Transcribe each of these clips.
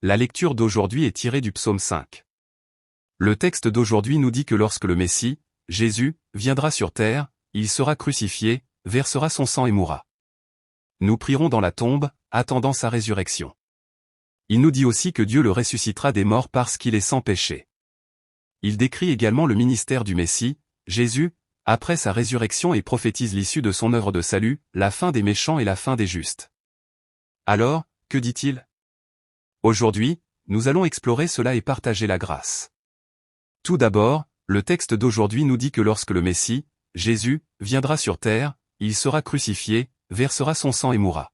La lecture d'aujourd'hui est tirée du psaume 5. Le texte d'aujourd'hui nous dit que lorsque le Messie, Jésus, viendra sur terre, il sera crucifié, versera son sang et mourra. Nous prierons dans la tombe, attendant sa résurrection. Il nous dit aussi que Dieu le ressuscitera des morts parce qu'il est sans péché. Il décrit également le ministère du Messie, Jésus, après sa résurrection et prophétise l'issue de son œuvre de salut, la fin des méchants et la fin des justes. Alors, que dit-il ? Aujourd'hui, nous allons explorer cela et partager la grâce. Tout d'abord, le texte d'aujourd'hui nous dit que lorsque le Messie, Jésus, viendra sur terre, il sera crucifié, versera son sang et mourra.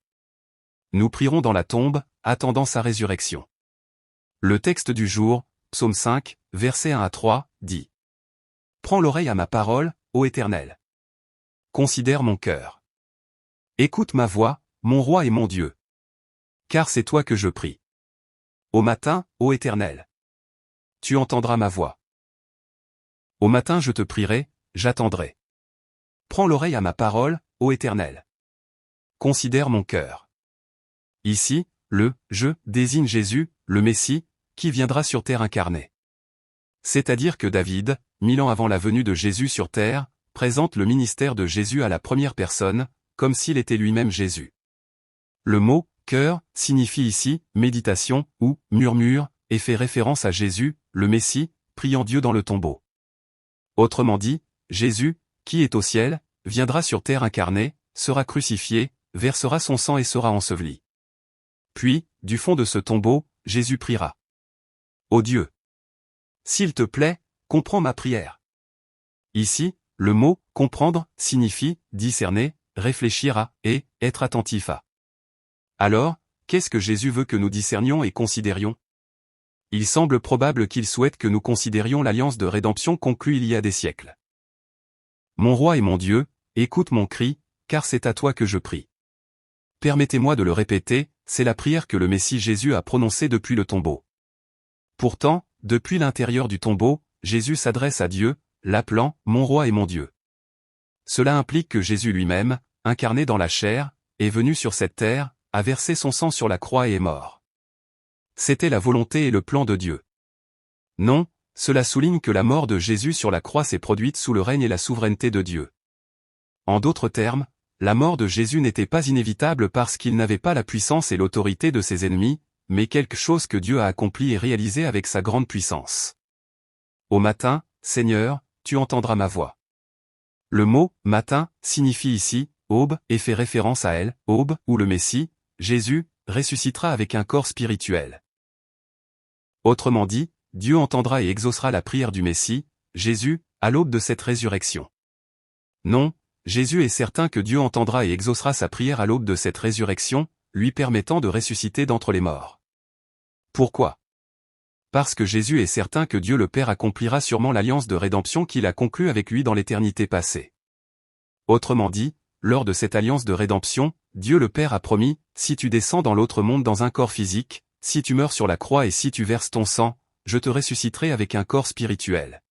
Nous prierons dans la tombe, attendant sa résurrection. Le texte du jour, psaume 5, versets 1 à 3, dit « Prends l'oreille à ma parole, ô Éternel. Considère mon cœur. Écoute ma voix, mon roi et mon Dieu. Car c'est toi que je prie. Au matin, ô Éternel. Tu entendras ma voix. Au matin je te prierai, j'attendrai. Prends l'oreille à ma parole, ô Éternel. Considère mon cœur. » Ici, le « je » désigne Jésus, le Messie, qui viendra sur terre incarné. C'est-à-dire que David, 1000 ans avant la venue de Jésus sur terre, présente le ministère de Jésus à la première personne, comme s'il était lui-même Jésus. Le mot « cœur » signifie ici « méditation » ou « murmure » et fait référence à Jésus, le Messie, priant Dieu dans le tombeau. Autrement dit, Jésus, qui est au ciel, viendra sur terre incarné, sera crucifié, versera son sang et sera enseveli. Puis, du fond de ce tombeau, Jésus priera. Ô Dieu! S'il te plaît, comprends ma prière. Ici, le mot « comprendre » signifie « discerner », « réfléchir à » et « être attentif à ». Alors, qu'est-ce que Jésus veut que nous discernions et considérions ? Il semble probable qu'il souhaite que nous considérions l'alliance de rédemption conclue il y a des siècles. Mon roi et mon Dieu, écoute mon cri, car c'est à toi que je prie. Permettez-moi de le répéter, c'est la prière que le Messie Jésus a prononcée depuis le tombeau. Pourtant, depuis l'intérieur du tombeau, Jésus s'adresse à Dieu, l'appelant « mon roi et mon Dieu ». Cela implique que Jésus lui-même, incarné dans la chair, est venu sur cette terre, a versé son sang sur la croix et est mort. C'était la volonté et le plan de Dieu. Non, cela souligne que la mort de Jésus sur la croix s'est produite sous le règne et la souveraineté de Dieu. En d'autres termes, la mort de Jésus n'était pas inévitable parce qu'il n'avait pas la puissance et l'autorité de ses ennemis, mais quelque chose que Dieu a accompli et réalisé avec sa grande puissance. Au matin, Seigneur, tu entendras ma voix. Le mot « matin » signifie ici « aube » et fait référence à elle, aube, où le Messie, Jésus, ressuscitera avec un corps spirituel. Autrement dit, Dieu entendra et exaucera la prière du Messie, Jésus, à l'aube de cette résurrection. Non, Jésus est certain que Dieu entendra et exaucera sa prière à l'aube de cette résurrection, lui permettant de ressusciter d'entre les morts. Pourquoi ? Parce que Jésus est certain que Dieu le Père accomplira sûrement l'alliance de rédemption qu'il a conclue avec lui dans l'éternité passée. Autrement dit, lors de cette alliance de rédemption, Dieu le Père a promis, si tu descends dans l'autre monde dans un corps physique, si tu meurs sur la croix et si tu verses ton sang, je te ressusciterai avec un corps spirituel.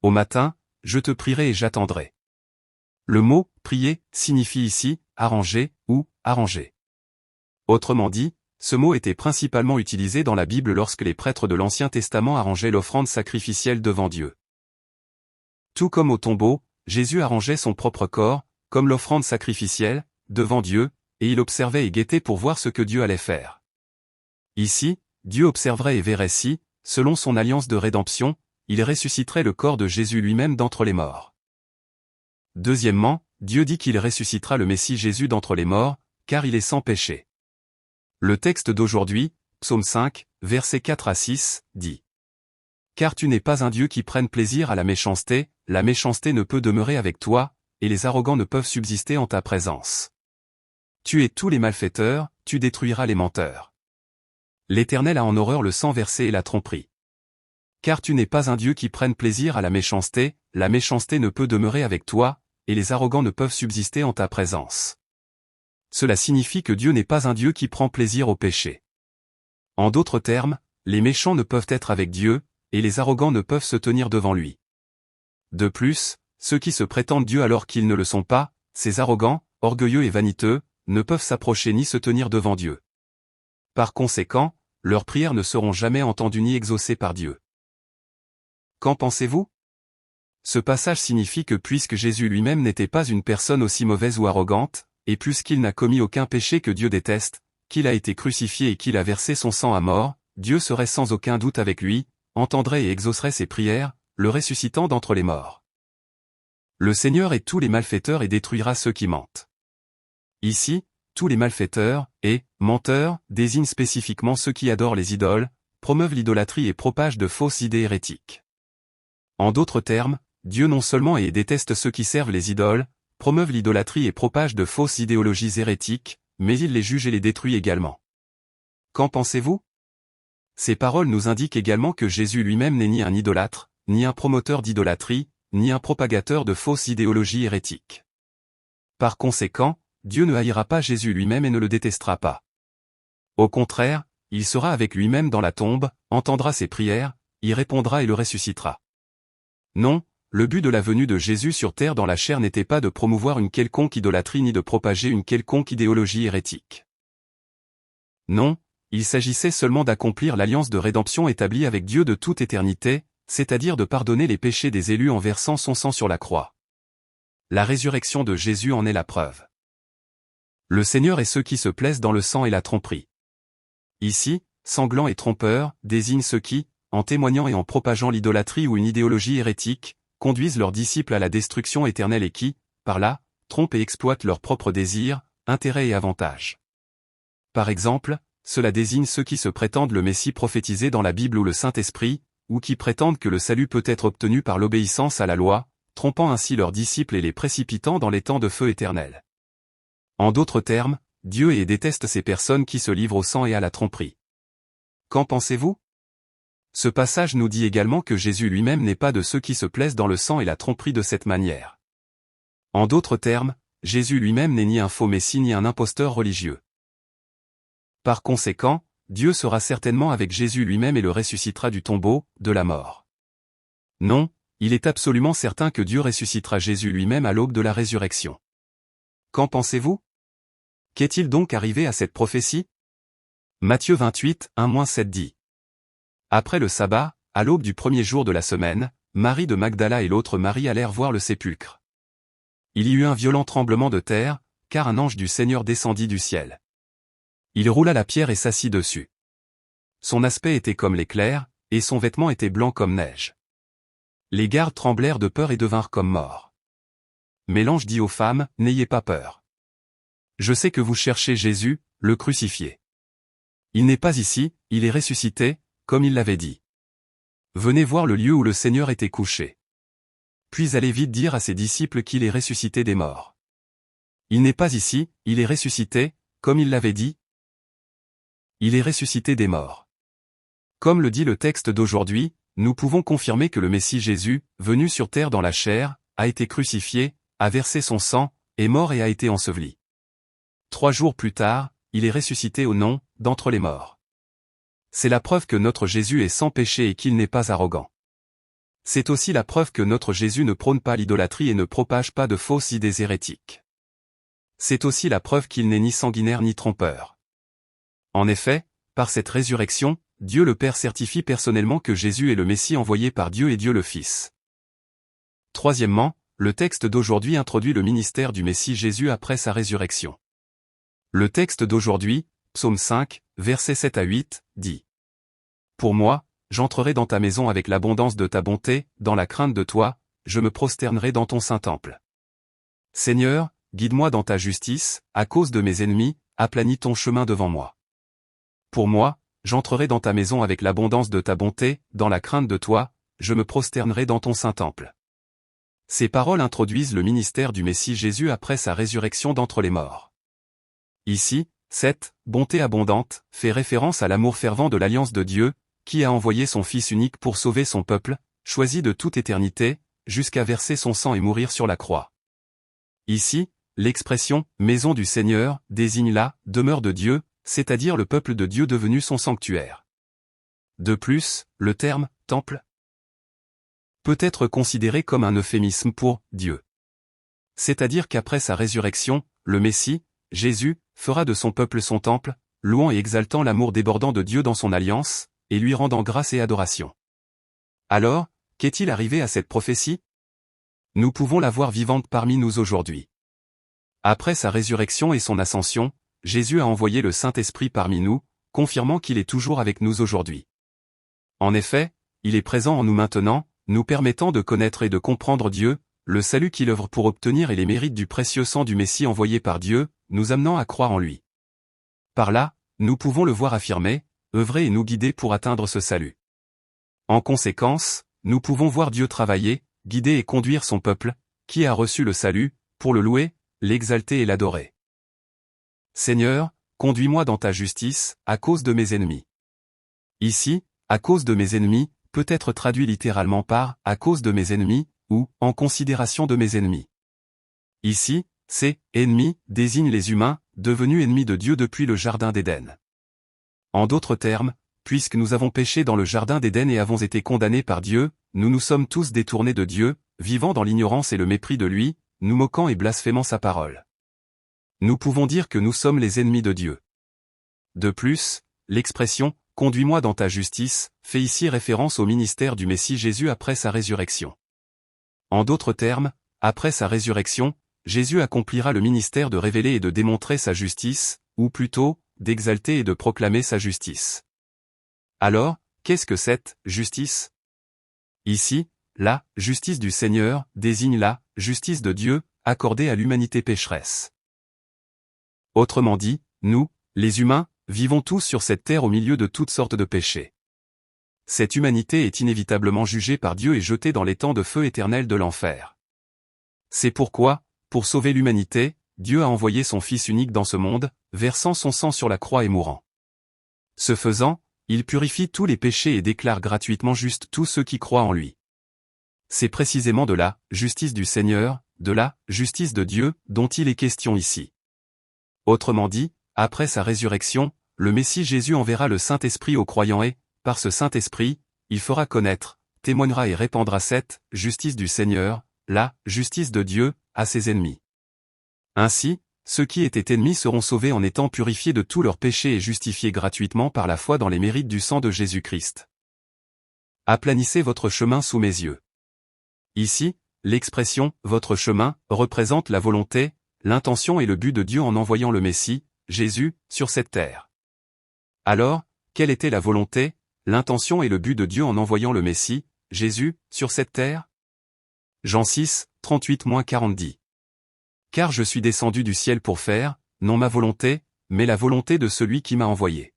Au matin, je te prierai et j'attendrai. Le mot « prier » signifie ici « arranger » ou « arranger ». Autrement dit, ce mot était principalement utilisé dans la Bible lorsque les prêtres de l'Ancien Testament arrangeaient l'offrande sacrificielle devant Dieu. Tout comme au tombeau, Jésus arrangeait son propre corps, comme l'offrande sacrificielle, devant Dieu, et il observait et guettait pour voir ce que Dieu allait faire. Ici, Dieu observerait et verrait si, selon son alliance de rédemption, il ressusciterait le corps de Jésus lui-même d'entre les morts. Deuxièmement, Dieu dit qu'il ressuscitera le Messie Jésus d'entre les morts, car il est sans péché. Le texte d'aujourd'hui, psaume 5, versets 4 à 6, dit « Car tu n'es pas un Dieu qui prenne plaisir à la méchanceté ne peut demeurer avec toi, et les arrogants ne peuvent subsister en ta présence. Tu es tous les malfaiteurs, tu détruiras les menteurs. L'Éternel a en horreur le sang versé et la tromperie. Car tu n'es pas un Dieu qui prenne plaisir à la méchanceté ne peut demeurer avec toi, et les arrogants ne peuvent subsister en ta présence. » Cela signifie que Dieu n'est pas un Dieu qui prend plaisir au péché. En d'autres termes, les méchants ne peuvent être avec Dieu, et les arrogants ne peuvent se tenir devant lui. De plus, ceux qui se prétendent Dieu alors qu'ils ne le sont pas, ces arrogants, orgueilleux et vaniteux, ne peuvent s'approcher ni se tenir devant Dieu. Par conséquent, leurs prières ne seront jamais entendues ni exaucées par Dieu. Qu'en pensez-vous? Ce passage signifie que puisque Jésus lui-même n'était pas une personne aussi mauvaise ou arrogante, et puisqu'il n'a commis aucun péché que Dieu déteste, qu'il a été crucifié et qu'il a versé son sang à mort, Dieu serait sans aucun doute avec lui, entendrait et exaucerait ses prières, le ressuscitant d'entre les morts. Le Seigneur est tous les malfaiteurs et détruira ceux qui mentent. Ici, tous les malfaiteurs et menteurs désignent spécifiquement ceux qui adorent les idoles, promeuvent l'idolâtrie et propagent de fausses idées hérétiques. En d'autres termes, Dieu non seulement déteste ceux qui servent les idoles, promeuvent l'idolâtrie et propagent de fausses idéologies hérétiques, mais il les juge et les détruit également. Qu'en pensez-vous? Ces paroles nous indiquent également que Jésus lui-même n'est ni un idolâtre, ni un promoteur d'idolâtrie, ni un propagateur de fausses idéologies hérétiques. Par conséquent, Dieu ne haïra pas Jésus lui-même et ne le détestera pas. Au contraire, il sera avec lui-même dans la tombe, entendra ses prières, y répondra et le ressuscitera. Non, le but de la venue de Jésus sur terre dans la chair n'était pas de promouvoir une quelconque idolâtrie ni de propager une quelconque idéologie hérétique. Non, il s'agissait seulement d'accomplir l'alliance de rédemption établie avec Dieu de toute éternité, c'est-à-dire de pardonner les péchés des élus en versant son sang sur la croix. La résurrection de Jésus en est la preuve. Le Seigneur est ceux qui se plaisent dans le sang et la tromperie. Ici, sanglant et trompeur, désigne ceux qui, en témoignant et en propageant l'idolâtrie ou une idéologie hérétique, conduisent leurs disciples à la destruction éternelle et qui, par là, trompent et exploitent leurs propres désirs, intérêts et avantages. Par exemple, cela désigne ceux qui se prétendent le Messie prophétisé dans la Bible ou le Saint-Esprit, ou qui prétendent que le salut peut être obtenu par l'obéissance à la loi, trompant ainsi leurs disciples et les précipitant dans les temps de feu éternel. En d'autres termes, Dieu déteste ces personnes qui se livrent au sang et à la tromperie. Qu'en pensez-vous? Ce passage nous dit également que Jésus lui-même n'est pas de ceux qui se plaisent dans le sang et la tromperie de cette manière. En d'autres termes, Jésus lui-même n'est ni un faux messie ni un imposteur religieux. Par conséquent, Dieu sera certainement avec Jésus lui-même et le ressuscitera du tombeau, de la mort. Non, il est absolument certain que Dieu ressuscitera Jésus lui-même à l'aube de la résurrection. Qu'en pensez-vous? Qu'est-il donc arrivé à cette prophétie? Matthieu 28, 1-7 dit. Après le sabbat, à l'aube du premier jour de la semaine, Marie de Magdala et l'autre Marie allèrent voir le sépulcre. Il y eut un violent tremblement de terre, car un ange du Seigneur descendit du ciel. Il roula la pierre et s'assit dessus. Son aspect était comme l'éclair, et son vêtement était blanc comme neige. Les gardes tremblèrent de peur et devinrent comme morts. Mais l'ange dit aux femmes, « N'ayez pas peur. Je sais que vous cherchez Jésus, le crucifié. Il n'est pas ici, il est ressuscité, comme il l'avait dit. Venez voir le lieu où le Seigneur était couché. Puis allez vite dire à ses disciples qu'il est ressuscité des morts. Il n'est pas ici, il est ressuscité, comme il l'avait dit. Il est ressuscité des morts. » Comme le dit le texte d'aujourd'hui, nous pouvons confirmer que le Messie Jésus, venu sur terre dans la chair, a été crucifié, a versé son sang, est mort et a été enseveli. 3 jours plus tard, il est ressuscité au nom d'entre les morts. C'est la preuve que notre Jésus est sans péché et qu'il n'est pas arrogant. C'est aussi la preuve que notre Jésus ne prône pas l'idolâtrie et ne propage pas de fausses idées hérétiques. C'est aussi la preuve qu'il n'est ni sanguinaire ni trompeur. En effet, par cette résurrection, Dieu le Père certifie personnellement que Jésus est le Messie envoyé par Dieu et Dieu le Fils. Troisièmement, le texte d'aujourd'hui introduit le ministère du Messie Jésus après sa résurrection. Le texte d'aujourd'hui, Psaume 5, versets 7-8, dit « Pour moi, j'entrerai dans ta maison avec l'abondance de ta bonté, dans la crainte de toi, je me prosternerai dans ton saint temple. Seigneur, guide-moi dans ta justice, à cause de mes ennemis, aplanis ton chemin devant moi. Pour moi, j'entrerai dans ta maison avec l'abondance de ta bonté, dans la crainte de toi, je me prosternerai dans ton saint temple. » Ces paroles introduisent le ministère du Messie Jésus après sa résurrection d'entre les morts. Ici, cette bonté abondante fait référence à l'amour fervent de l'alliance de Dieu, qui a envoyé son Fils unique pour sauver son peuple, choisi de toute éternité, jusqu'à verser son sang et mourir sur la croix. Ici, l'expression « maison du Seigneur » désigne la « demeure de Dieu », c'est-à-dire le peuple de Dieu devenu son sanctuaire. De plus, le terme « temple » peut être considéré comme un euphémisme pour « Dieu ». C'est-à-dire qu'après sa résurrection, le Messie, Jésus, fera de son peuple son temple, louant et exaltant l'amour débordant de Dieu dans son alliance, et lui rendant grâce et adoration. Alors, qu'est-il arrivé à cette prophétie? Nous pouvons la voir vivante parmi nous aujourd'hui. Après sa résurrection et son ascension, Jésus a envoyé le Saint-Esprit parmi nous, confirmant qu'il est toujours avec nous aujourd'hui. En effet, il est présent en nous maintenant, nous permettant de connaître et de comprendre Dieu, le salut qu'il œuvre pour obtenir et les mérites du précieux sang du Messie envoyé par Dieu, nous amenant à croire en lui. Par là, nous pouvons le voir affirmer, œuvrer et nous guider pour atteindre ce salut. En conséquence, nous pouvons voir Dieu travailler, guider et conduire son peuple, qui a reçu le salut, pour le louer, l'exalter et l'adorer. Seigneur, conduis-moi dans ta justice, à cause de mes ennemis. Ici, à cause de mes ennemis, peut être traduit littéralement par « à cause de mes ennemis » ou « en considération de mes ennemis ». Ici, ces « ennemis » désignent les humains, devenus ennemis de Dieu depuis le Jardin d'Éden. En d'autres termes, puisque nous avons péché dans le Jardin d'Éden et avons été condamnés par Dieu, nous nous sommes tous détournés de Dieu, vivant dans l'ignorance et le mépris de lui, nous moquant et blasphémant sa parole. Nous pouvons dire que nous sommes les ennemis de Dieu. De plus, l'expression « conduis-moi dans ta justice » fait ici référence au ministère du Messie Jésus après sa résurrection. En d'autres termes, après sa résurrection, Jésus accomplira le ministère de révéler et de démontrer sa justice, ou plutôt, d'exalter et de proclamer sa justice. Alors, qu'est-ce que cette justice? Ici, la justice du Seigneur désigne la justice de Dieu, accordée à l'humanité pécheresse. Autrement dit, nous, les humains, vivons tous sur cette terre au milieu de toutes sortes de péchés. Cette humanité est inévitablement jugée par Dieu et jetée dans les temps de feu éternel de l'enfer. C'est pourquoi, pour sauver l'humanité, Dieu a envoyé son Fils unique dans ce monde, versant son sang sur la croix et mourant. Ce faisant, il purifie tous les péchés et déclare gratuitement justes tous ceux qui croient en lui. C'est précisément de la justice du Seigneur, de la justice de Dieu, dont il est question ici. Autrement dit, après sa résurrection, le Messie Jésus enverra le Saint-Esprit aux croyants et, par ce Saint-Esprit, il fera connaître, témoignera et répandra cette justice du Seigneur, la justice de Dieu, à ses ennemis. Ainsi, ceux qui étaient ennemis seront sauvés en étant purifiés de tous leurs péchés et justifiés gratuitement par la foi dans les mérites du sang de Jésus-Christ. Aplanissez votre chemin sous mes yeux. Ici, l'expression « votre chemin » représente la volonté, l'intention et le but de Dieu en envoyant le Messie, Jésus, sur cette terre. Alors, quelle était la volonté, l'intention et le but de Dieu en envoyant le Messie, Jésus, sur cette terre? Jean 6, 38-40 dit. Car je suis descendu du ciel pour faire, non ma volonté, mais la volonté de celui qui m'a envoyé.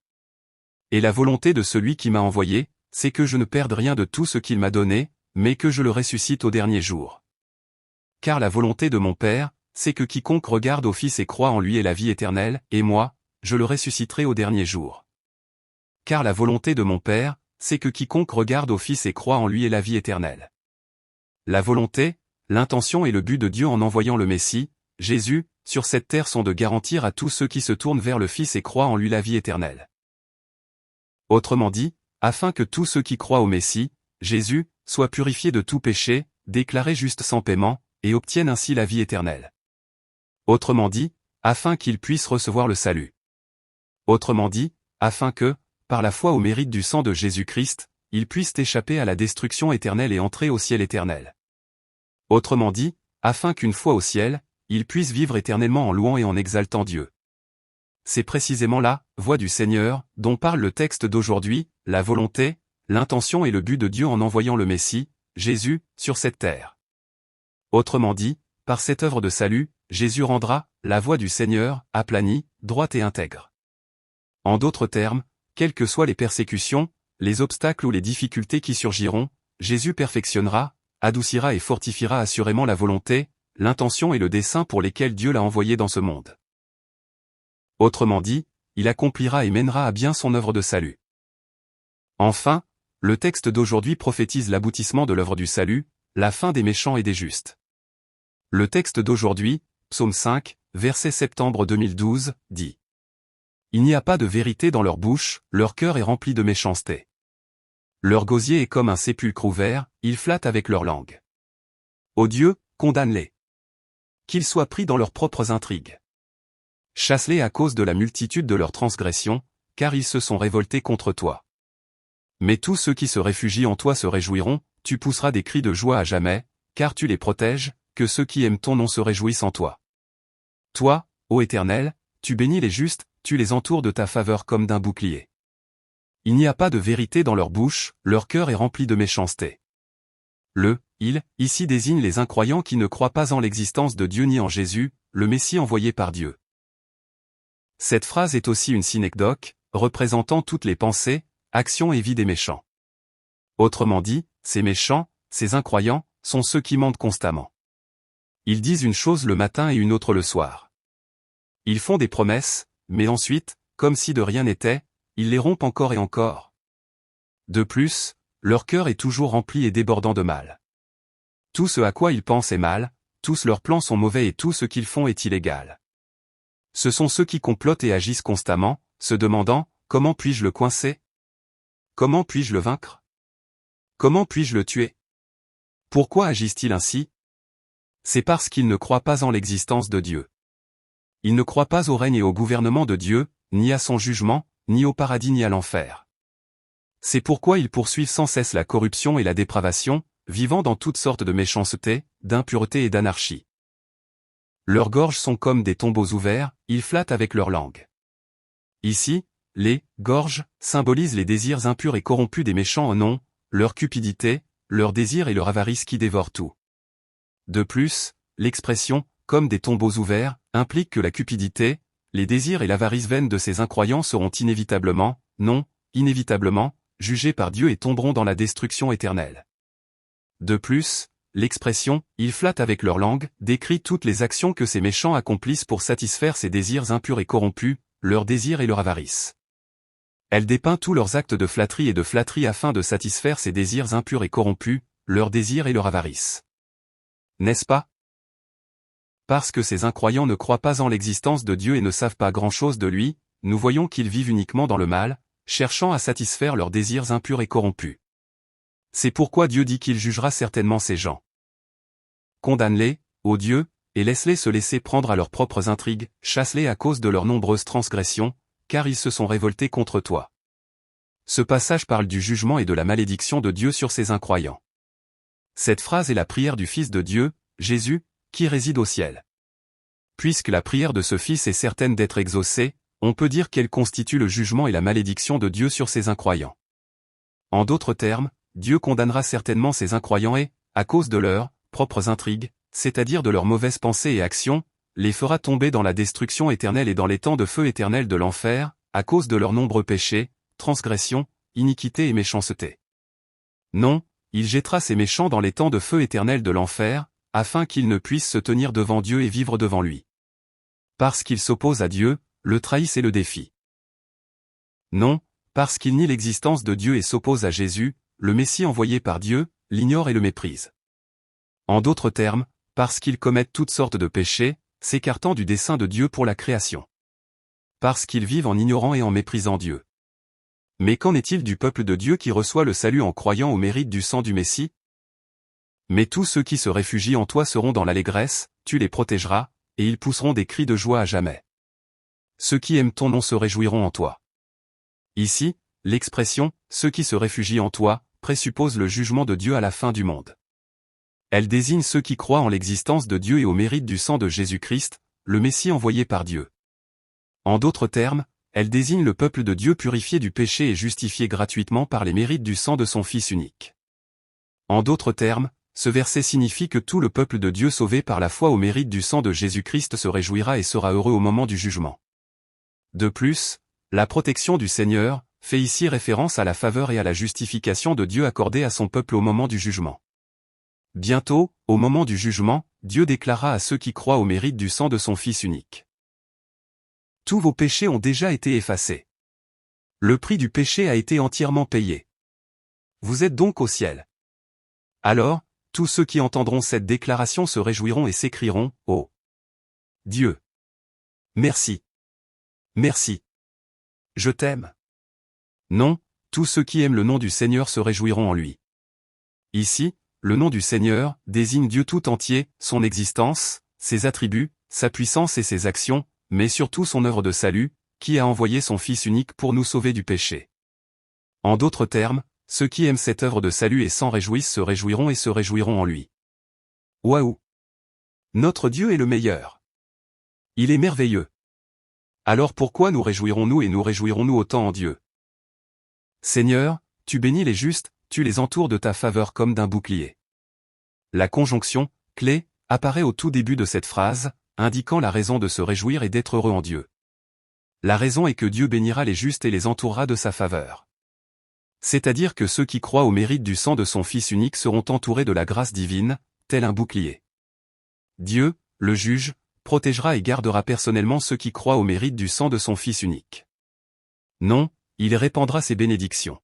Et la volonté de celui qui m'a envoyé, c'est que je ne perde rien de tout ce qu'il m'a donné, mais que je le ressuscite au dernier jour. Car la volonté de mon Père, c'est que quiconque regarde au Fils et croit en lui ait la vie éternelle, et moi, je le ressusciterai au dernier jour. Car la volonté de mon Père, c'est que quiconque regarde au Fils et croit en lui ait la vie éternelle. La volonté, l'intention et le but de Dieu en envoyant le Messie, Jésus, sur cette terre sont de garantir à tous ceux qui se tournent vers le Fils et croient en lui la vie éternelle. Autrement dit, afin que tous ceux qui croient au Messie, Jésus, soient purifiés de tout péché, déclarés justes sans paiement, et obtiennent ainsi la vie éternelle. Autrement dit, afin qu'ils puissent recevoir le salut. Autrement dit, afin que, par la foi au mérite du sang de Jésus-Christ, ils puissent échapper à la destruction éternelle et entrer au ciel éternel. Autrement dit, afin qu'une fois au ciel, ils puissent vivre éternellement en louant et en exaltant Dieu. C'est précisément la voie du Seigneur, dont parle le texte d'aujourd'hui, la volonté, l'intention et le but de Dieu en envoyant le Messie, Jésus, sur cette terre. Autrement dit, par cette œuvre de salut, Jésus rendra la voie du Seigneur aplanie, droite et intègre. En d'autres termes, quelles que soient les persécutions, les obstacles ou les difficultés qui surgiront, Jésus perfectionnera, adoucira et fortifiera assurément la volonté, l'intention et le dessein pour lesquels Dieu l'a envoyé dans ce monde. Autrement dit, il accomplira et mènera à bien son œuvre de salut. Enfin, le texte d'aujourd'hui prophétise l'aboutissement de l'œuvre du salut, la fin des méchants et des justes. Le texte d'aujourd'hui, Psaume 5, verset septembre 2012, dit « Il n'y a pas de vérité dans leur bouche, leur cœur est rempli de méchanceté. Leur gosier est comme un sépulcre ouvert, ils flattent avec leur langue. Ô Dieu, condamne-les. Qu'ils soient pris dans leurs propres intrigues. Chasse-les à cause de la multitude de leurs transgressions, car ils se sont révoltés contre toi. Mais tous ceux qui se réfugient en toi se réjouiront, tu pousseras des cris de joie à jamais, car tu les protèges, que ceux qui aiment ton nom se réjouissent en toi. Toi, ô Éternel, tu bénis les justes, tu les entoures de ta faveur comme d'un bouclier. Il n'y a pas de vérité dans leur bouche, leur cœur est rempli de méchanceté. Il, ici désigne les incroyants qui ne croient pas en l'existence de Dieu ni en Jésus, le Messie envoyé par Dieu. Cette phrase est aussi une synecdoque, représentant toutes les pensées, actions et vies des méchants. Autrement dit, ces méchants, ces incroyants, sont ceux qui mentent constamment. Ils disent une chose le matin et une autre le soir. Ils font des promesses, mais ensuite, comme si de rien n'était, ils les rompent encore et encore. De plus, leur cœur est toujours rempli et débordant de mal. Tout ce à quoi ils pensent est mal, tous leurs plans sont mauvais et tout ce qu'ils font est illégal. Ce sont ceux qui complotent et agissent constamment, se demandant « Comment puis-je le coincer ? Comment puis-je le vaincre ? Comment puis-je le tuer ? Pourquoi agissent-ils ainsi ? C'est parce qu'ils ne croient pas en l'existence de Dieu. Ils ne croient pas au règne et au gouvernement de Dieu, ni à son jugement, ni au paradis ni à l'enfer. C'est pourquoi ils poursuivent sans cesse la corruption et la dépravation, vivant dans toutes sortes de méchanceté, d'impureté et d'anarchie. Leurs gorges sont comme des tombeaux ouverts, ils flattent avec leur langue. Ici, les gorges symbolisent les désirs impurs et corrompus des méchants en nom, leur cupidité, leur désir et leur avarice qui dévorent tout. De plus, l'expression « comme des tombeaux ouverts » implique que la cupidité, les désirs et l'avarice vaine de ces incroyants seront inévitablement, non, inévitablement, jugés par Dieu et tomberont dans la destruction éternelle. De plus, l'expression « ils flattent avec leur langue » décrit toutes les actions que ces méchants accomplissent pour satisfaire ces désirs impurs et corrompus, leurs désirs et leur avarice. Elle dépeint tous leurs actes de flatterie afin de satisfaire ces désirs impurs et corrompus, leurs désirs et leur avarice. N'est-ce pas ? Parce que ces incroyants ne croient pas en l'existence de Dieu et ne savent pas grand-chose de lui, nous voyons qu'ils vivent uniquement dans le mal, cherchant à satisfaire leurs désirs impurs et corrompus. C'est pourquoi Dieu dit qu'il jugera certainement ces gens. Condamne-les, ô Dieu, et laisse-les se laisser prendre à leurs propres intrigues, chasse-les à cause de leurs nombreuses transgressions, car ils se sont révoltés contre toi. Ce passage parle du jugement et de la malédiction de Dieu sur ces incroyants. Cette phrase est la prière du Fils de Dieu, Jésus, qui réside au ciel. Puisque la prière de ce Fils est certaine d'être exaucée, on peut dire qu'elle constitue le jugement et la malédiction de Dieu sur ces incroyants. En d'autres termes, Dieu condamnera certainement ces incroyants et, à cause de leurs propres intrigues, c'est-à-dire de leurs mauvaises pensées et actions, les fera tomber dans la destruction éternelle et dans les temps de feu éternel de l'enfer, à cause de leurs nombreux péchés, transgressions, iniquités et méchanceté. Non, il jettera ces méchants dans les temps de feu éternel de l'enfer, afin qu'ils ne puissent se tenir devant Dieu et vivre devant lui. Parce qu'ils s'opposent à Dieu, le trahissent et le défient. Non, parce qu'ils nient l'existence de Dieu et s'opposent à Jésus, le Messie envoyé par Dieu, l'ignorent et le méprisent. En d'autres termes, parce qu'ils commettent toutes sortes de péchés, s'écartant du dessein de Dieu pour la création. Parce qu'ils vivent en ignorant et en méprisant Dieu. Mais qu'en est-il du peuple de Dieu qui reçoit le salut en croyant au mérite du sang du Messie ? Mais tous ceux qui se réfugient en toi seront dans l'allégresse, tu les protégeras, et ils pousseront des cris de joie à jamais. Ceux qui aiment ton nom se réjouiront en toi. Ici, l'expression « ceux qui se réfugient en toi » présuppose le jugement de Dieu à la fin du monde. Elle désigne ceux qui croient en l'existence de Dieu et au mérite du sang de Jésus-Christ, le Messie envoyé par Dieu. En d'autres termes, elle désigne le peuple de Dieu purifié du péché et justifié gratuitement par les mérites du sang de son Fils unique. En d'autres termes, ce verset signifie que tout le peuple de Dieu sauvé par la foi au mérite du sang de Jésus-Christ se réjouira et sera heureux au moment du jugement. De plus, la protection du Seigneur fait ici référence à la faveur et à la justification de Dieu accordée à son peuple au moment du jugement. Bientôt, au moment du jugement, Dieu déclara à ceux qui croient au mérite du sang de son Fils unique. Tous vos péchés ont déjà été effacés. Le prix du péché a été entièrement payé. Vous êtes donc au ciel. Alors, tous ceux qui entendront cette déclaration se réjouiront et s'écrieront « Oh Dieu! Merci! Merci! Je t'aime !» Non, tous ceux qui aiment le nom du Seigneur se réjouiront en lui. Ici, le nom du Seigneur désigne Dieu tout entier, son existence, ses attributs, sa puissance et ses actions, mais surtout son œuvre de salut, qui a envoyé son Fils unique pour nous sauver du péché. En d'autres termes, ceux qui aiment cette œuvre de salut et s'en réjouissent se réjouiront et se réjouiront en lui. Waouh! Notre Dieu est le meilleur. Il est merveilleux. Alors pourquoi nous réjouirons-nous et nous réjouirons-nous autant en Dieu? Seigneur, tu bénis les justes, tu les entoures de ta faveur comme d'un bouclier. La conjonction « clé » apparaît au tout début de cette phrase, indiquant la raison de se réjouir et d'être heureux en Dieu. La raison est que Dieu bénira les justes et les entourera de sa faveur. C'est-à-dire que ceux qui croient au mérite du sang de son Fils unique seront entourés de la grâce divine, tel un bouclier. Dieu, le juge, protégera et gardera personnellement ceux qui croient au mérite du sang de son Fils unique. Non, il répandra ses bénédictions.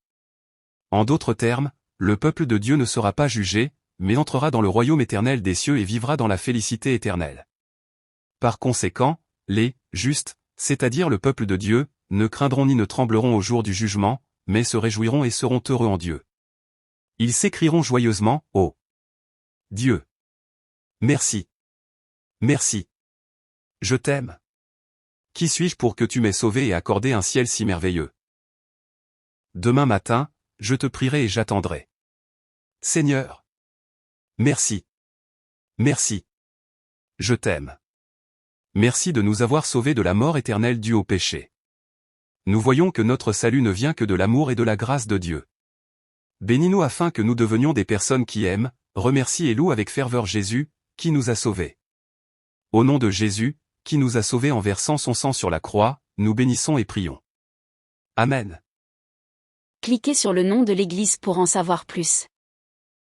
En d'autres termes, le peuple de Dieu ne sera pas jugé, mais entrera dans le royaume éternel des cieux et vivra dans la félicité éternelle. Par conséquent, les justes, c'est-à-dire le peuple de Dieu, ne craindront ni ne trembleront au jour du jugement, mais se réjouiront et seront heureux en Dieu. Ils s'écrieront joyeusement, « Oh Dieu! Merci! Merci! Je t'aime! Qui suis-je pour que tu m'aies sauvé et accordé un ciel si merveilleux? Demain matin, je te prierai et j'attendrai. Seigneur! Merci! Merci! Je t'aime! Merci de nous avoir sauvés de la mort éternelle due au péché. Nous voyons que notre salut ne vient que de l'amour et de la grâce de Dieu. Bénis-nous afin que nous devenions des personnes qui aiment, remercient et louent avec ferveur Jésus, qui nous a sauvés. Au nom de Jésus, qui nous a sauvés en versant son sang sur la croix, nous bénissons et prions. Amen. Cliquez sur le nom de l'Église pour en savoir plus.